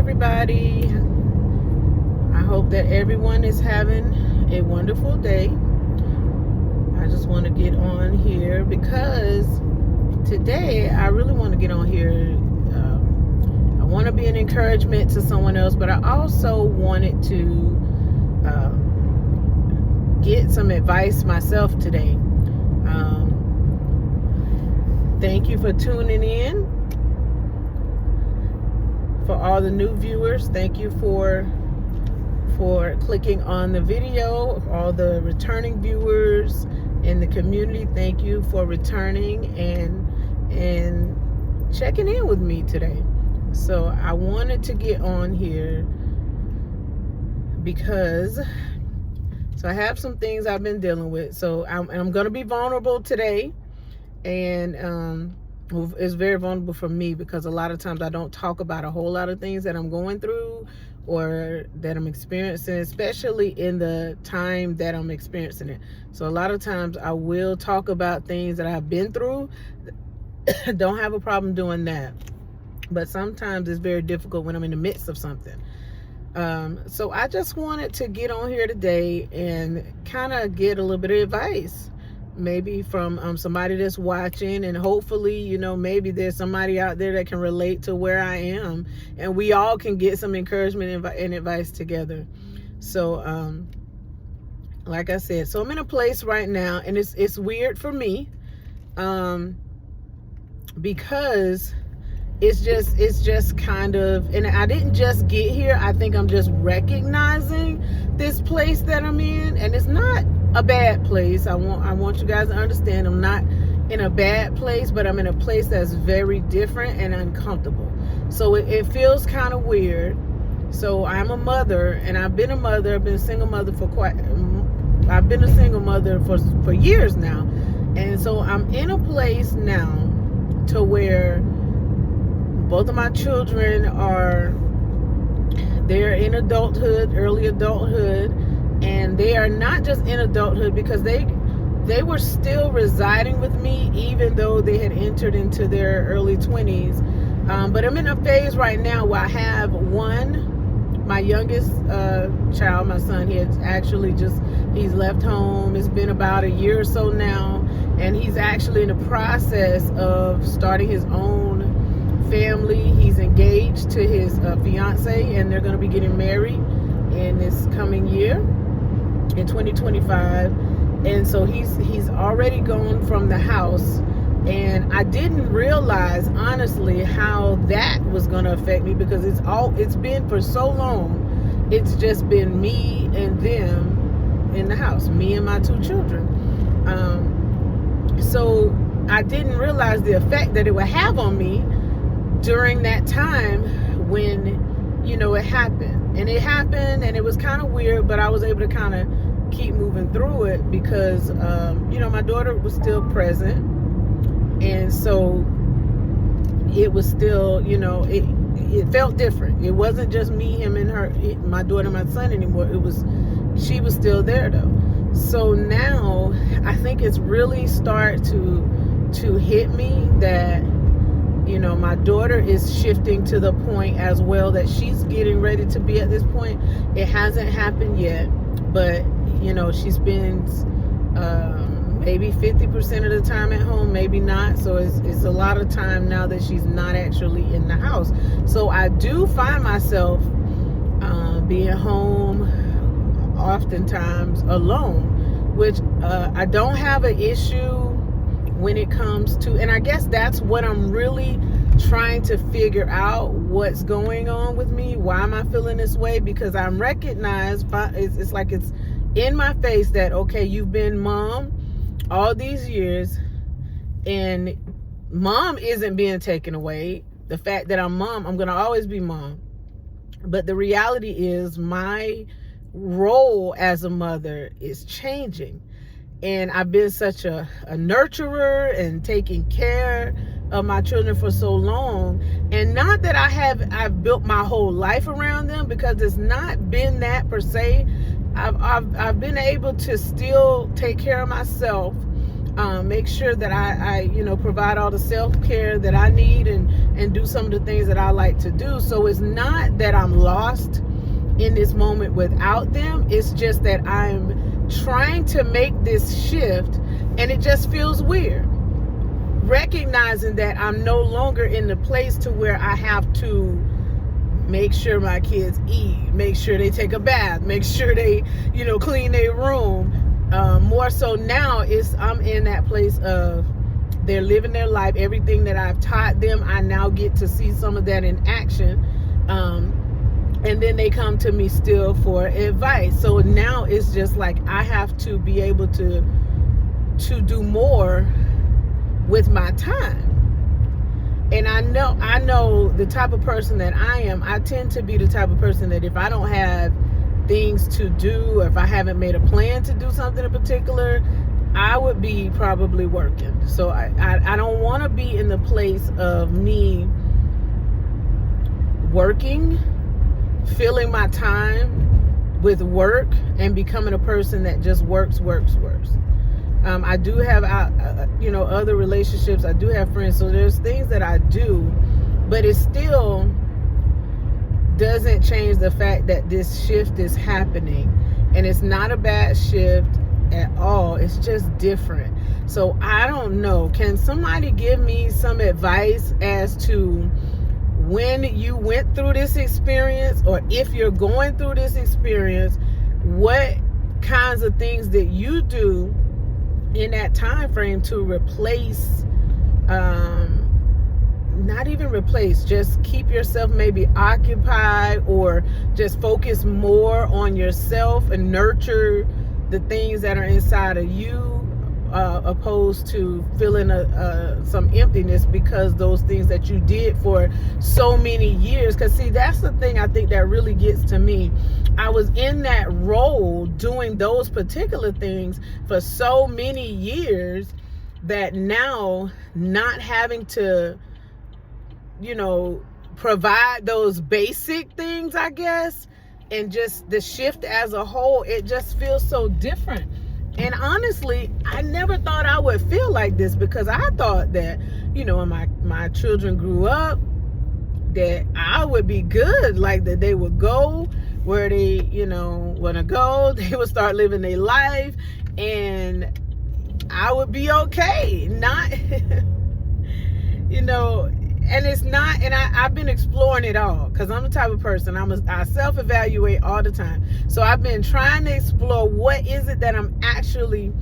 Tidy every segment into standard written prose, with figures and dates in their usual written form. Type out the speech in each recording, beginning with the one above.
everybody. I hope that everyone is having a wonderful day. I just want to get on here because today I really want to get on here. I want to be an encouragement to someone else, but I also wanted to get some advice myself today. Thank you for tuning in. For all the new viewers, thank you for clicking on the video. All the returning viewers in the community, thank you for returning and checking in with me today. So I wanted to get on here because I have some things I've been dealing with. So I'm going to be vulnerable today, and it's very vulnerable for me because a lot of times I don't talk about a whole lot of things that I'm going through or that I'm experiencing, especially in the time that I'm experiencing it. So a lot of times I will talk about things that I've been through. Don't have a problem doing that. But sometimes it's very difficult when I'm in the midst of something. So I just wanted to get on here today and kind of get a little bit of advice, maybe from somebody that's watching, and hopefully, maybe there's somebody out there that can relate to where I am, and we all can get some encouragement and advice together. So, like I said, so I'm in a place right now, and it's weird for me, because it's just kind of, and I didn't just get here. I think I'm just recognizing this place that I'm in, and it's not a bad place. I want you guys to understand I'm not in a bad place, but I'm in a place that's very different and uncomfortable. So it feels kind of weird. So I'm a mother, and I've been a single mother for years now. And so I'm in a place now to where both of my children they're in adulthood, early adulthood. And they are not just in adulthood because they were still residing with me even though they had entered into their early 20s. But I'm in a phase right now where I have my youngest child, my son. He's left home. It's been about a year or so now, and he's actually in the process of starting his own family. He's engaged to his fiance, and they're going to be getting married in this coming year, in 2025. And so he's already gone from the house, and I didn't realize honestly how that was going to affect me because it's been for so long. It's just been me and them in the house, me and my two children. So I didn't realize the effect that it would have on me during that time when it happened. And it happened, and it was kind of weird, but I was able to kind of keep moving through it because, my daughter was still present. And so it was still, it felt different. It wasn't just me, him, and her, my daughter, and my son anymore. She was still there though. So now I think it's really started to hit me that, my daughter is shifting to the point as well that she's getting ready to be at this point. It hasn't happened yet, but she spends maybe 50% of the time at home, maybe not. So it's a lot of time now that she's not actually in the house. So I do find myself being home oftentimes alone, which I don't have an issue when it comes to, and I guess that's what I'm really trying to figure out, what's going on with me. Why am I feeling this way? Because I'm recognized it's like it's in my face that, okay, you've been mom all these years, and mom isn't being taken away. The fact that I'm mom, I'm going to always be mom. But the reality is my role as a mother is changing. And I've been such a nurturer and taking care of my children for so long. And not that I've built my whole life around them, because it's not been that per se. I've been able to still take care of myself make sure that I provide all the self-care that I need and do some of the things that I like to do. So it's not that I'm lost in this moment without them. It's just that I'm trying to make this shift, and it just feels weird. Recognizing that I'm no longer in the place to where I have to make sure my kids eat, make sure they take a bath, make sure they, clean their room. More so now I'm in that place of they're living their life. Everything that I've taught them, I now get to see some of that in action. And then they come to me still for advice. So now it's just like I have to be able to do more with my time. And I know the type of person that I am. I tend to be the type of person that if I don't have things to do, or if I haven't made a plan to do something in particular, I would be probably working. So I don't want to be in the place of me working, filling my time with work, and becoming a person that just works. I do have other relationships. I do have friends. So there's things that I do, but it still doesn't change the fact that this shift is happening, and it's not a bad shift at all. It's just different. So I don't know. Can somebody give me some advice as to when you went through this experience, or if you're going through this experience, what kinds of things that you do in that time frame to replace, not even replace, just keep yourself maybe occupied, or just focus more on yourself and nurture the things that are inside of you, opposed to feeling some emptiness because those things that you did for so many years. Because see, that's the thing I think that really gets to me. I was in that role doing those particular things for so many years that now not having to provide those basic things, I guess, and just the shift as a whole, it just feels so different. And honestly, I never thought I would feel like this, because I thought that, when my children grew up, that I would be good, like that they would go where they, want to go. They would start living their life, and I would be okay. Not, and it's not, and I've been exploring it all, because I'm the type of person, I self-evaluate all the time. So I've been trying to explore what is it that I'm actually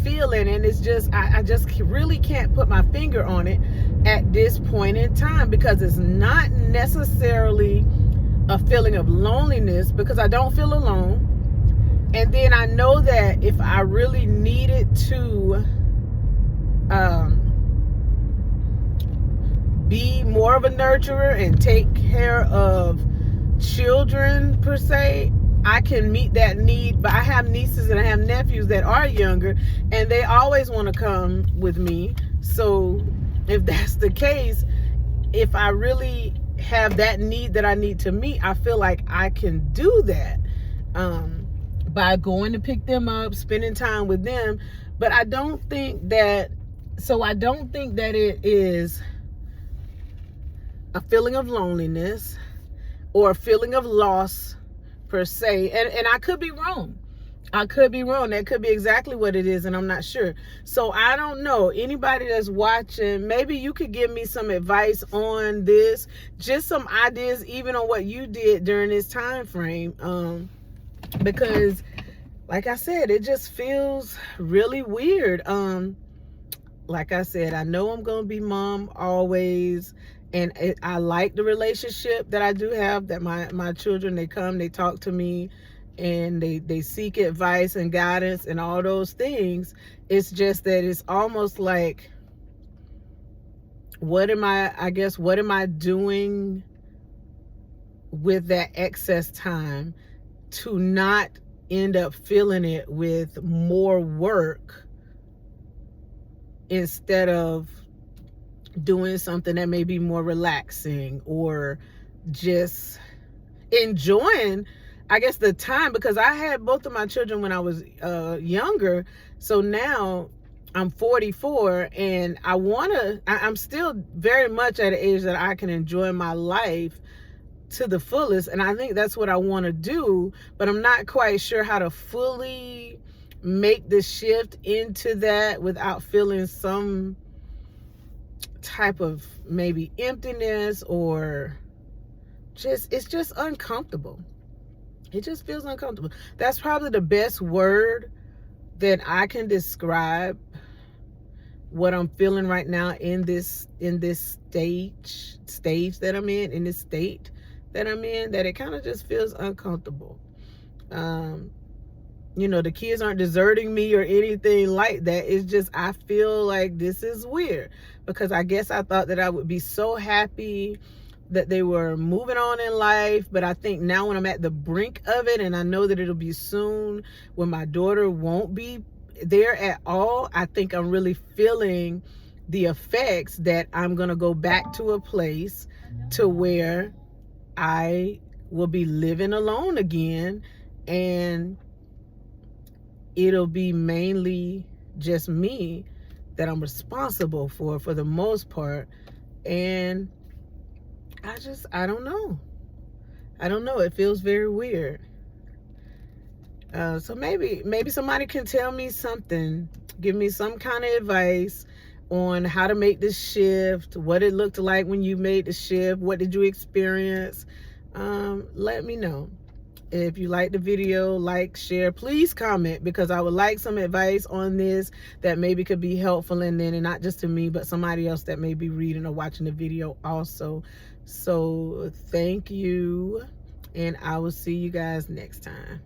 feeling, and it's just, I just really can't put my finger on it at this point in time, because it's not necessarily a feeling of loneliness, because I don't feel alone. And then I know that if I really needed to be more of a nurturer and take care of children per se, I can meet that need. But I have nieces and I have nephews that are younger, and they always want to come with me. So if that's the case, if I really have that need that I need to meet, I feel like I can do that by going to pick them up, spending time with them. But I don't think that it is a feeling of loneliness or a feeling of loss per se. And I could be wrong. That could be exactly what it is, and I'm not sure. So I don't know. Anybody that's watching, maybe you could give me some advice on this, just some ideas even on what you did during this time frame. Because like I said, it just feels really weird. Like I said, I know I'm gonna be mom always, and I like the relationship that I do have, that my children, they come, they talk to me, and they seek advice and guidance and all those things. It's just that it's almost like, what am I doing with that excess time to not end up filling it with more work instead of doing something that may be more relaxing, or just enjoying, I guess, the time. Because I had both of my children when I was younger. So now I'm 44 and I'm still very much at an age that I can enjoy my life to the fullest. And I think that's what I want to do, but I'm not quite sure how to fully make the shift into that without feeling some type of maybe emptiness, or it's just uncomfortable. It just feels uncomfortable. That's probably the best word that I can describe what I'm feeling right now in this stage that I'm in this state that I'm in, that it kind of just feels uncomfortable. The kids aren't deserting me or anything like that. It's just, I feel like this is weird, because I guess I thought that I would be so happy that they were moving on in life. But I think now, when I'm at the brink of it, and I know that it'll be soon when my daughter won't be there at all, I think I'm really feeling the effects that I'm gonna go back to a place to where I will be living alone again, and it'll be mainly just me that I'm responsible for the most part. And I don't know. It feels very weird. So maybe somebody can tell me something, give me some kind of advice on how to make this shift, what it looked like when you made the shift, what did you experience. Let me know. If you like the video, like, share, please comment, because I would like some advice on this that maybe could be helpful, and not just to me, but somebody else that may be reading or watching the video also. So thank you, and I will see you guys next time.